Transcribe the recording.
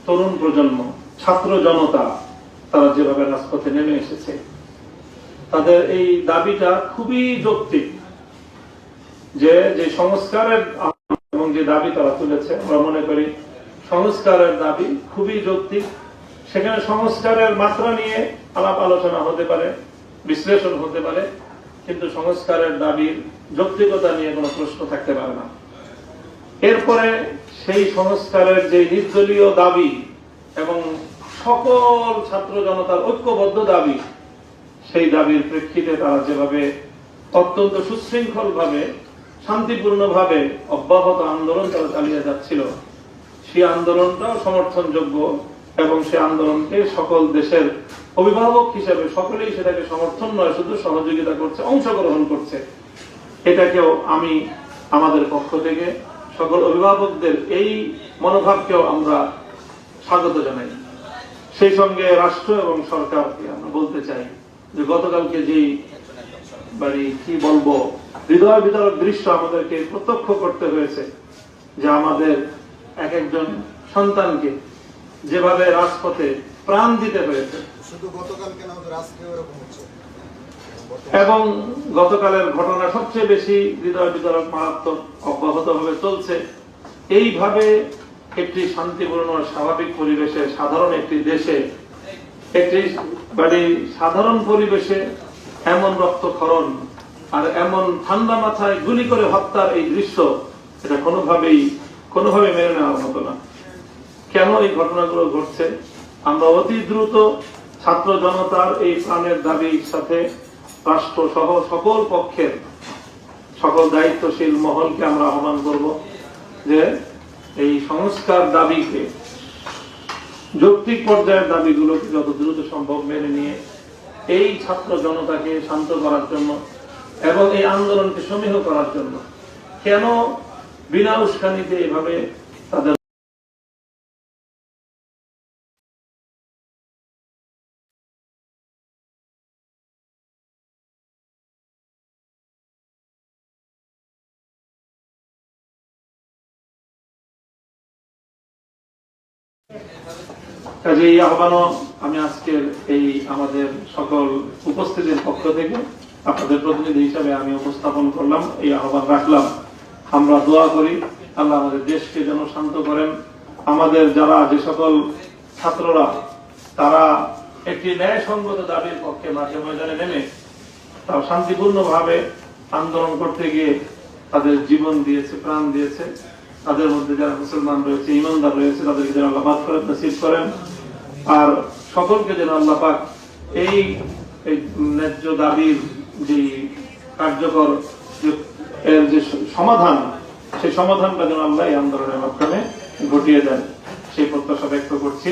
তরুণ প্রজন্ম, ছাত্র জনতা তারা যেভাবে রাজপথে নেমে এসেছে, তাদের এই দাবিটা খুবই যৌক্তিক। যে সংস্কারের এবং যে দাবি তারা তুলেছে, আমরা মনে করি সংস্কারের দাবি খুবই যৌক্তিক। সেখানে সংস্কারের মাত্রা নিয়ে আলাপ আলোচনা হতে পারে, বিশ্লেষণ হতে পারে, কিন্তু সংস্কারের দাবির যৌক্তিকতা নিয়ে কোনো প্রশ্ন থাকতে পারে না। এরপরে সেই সংস্কারের যে নির্দলীয় দাবি এবং সকল ছাত্র জনতার ঐক্যবদ্ধ দাবি, সেই দাবির প্রেক্ষিতে তারা যেভাবে অত্যন্ত সুশৃঙ্খল ভাবে, শান্তিপূর্ণ ভাবে অব্যাহত আন্দোলন তারা চালিয়ে যাচ্ছিল, সেই আন্দোলনটাও সমর্থনযোগ্য এবং সেই আন্দোলনকে সকল দেশের অভিভাবক হিসেবে সকলেই সেটাকে সমর্থন নয়, শুধু সহযোগিতা করছে, অংশগ্রহণ করছে। এটাকেও আমি আমাদের পক্ষ থেকে সকল অভিভাবকদের এই মনোভাবকেও আমরা স্বাগত জানাই। সেই সঙ্গে রাষ্ট্র এবং সরকারকে আমরা বলতে চাই যে গতকালকে যেই কি বলবো হৃদয় বিদারক দৃশ্য আমাদেরকে প্রত্যক্ষ করতে হয়েছে, যে আমাদের এক একজন সন্তানকে যেভাবে রাজপথে প্রাণ দিতে হয়েছে, এবং গতকালের ঘটনা সবচেয়ে বেশি হৃদয় বিদারক, মারাত্মক, অব্যাহত ভাবে চলছে। এইভাবে একটি শান্তিপূর্ণ স্বাভাবিক পরিবেশে, সাধারণ একটি দেশে, একটি সাধারণ পরিবেশে এমন রক্তক্ষরণ আর এমন ঠান্ডা মাথায় গুলি করে হত্যার এই দৃশ্য, এটা কোনোভাবে মেনে নেওয়ার মতো না। কেন এই ঘটনাগুলো ঘটছে? আমরা অতি দ্রুত ছাত্র জনতার এই প্রাণের দাবির সাথে রাষ্ট্র সহ সকল পক্ষের সকল দায়িত্বশীল মহলকে আমরা আহ্বান করব যে এই সংস্কার দাবিকে, যৌক্তিক পর্যায়ের দাবিগুলোকে যত দ্রুত সম্ভব মেনে নিয়ে এই ছাত্র জনতাকে শান্ত করার জন্য এবং এই আন্দোলনকে সমীহ করার জন্য, কেন বিনা উস্কানিতে এভাবে তাদের কাজে এই আহ্বানও আমি আজকের এই আমাদের সকল উপস্থিতির পক্ষ থেকে আপনাদের প্রতিনিধি হিসাবে আমি উপস্থাপন করলাম, এই আহ্বান রাখলাম। আমরা দোয়া করি আল্লাহ আমাদের দেশকে যেন শান্ত করেন। আমাদের যারা যে সকল ছাত্ররা তারা একটি ন্যায়সঙ্গত দাবির পক্ষে মাঠে ময়দানে নেমে তারা শান্তিপূর্ণভাবে আন্দোলন করতে গিয়ে তাদের জীবন দিয়েছে, প্রাণ দিয়েছে, তাদের মধ্যে যারা মুসলমান রয়েছে, ইমানদার রয়েছে, তাদেরকে যেন আল্লাহ মাগফিরাত নসিব করেন। আর সকলকে যেন আল্লাহ পাক এই ন্যায্য দাবির যে কার্যকর এর যে সমাধান, সেই সমাধানটা যেন আল্লাহ এই আন্দোলনের মাধ্যমে ঘটিয়ে দেন, সেই প্রত্যাশা ব্যক্ত করছি।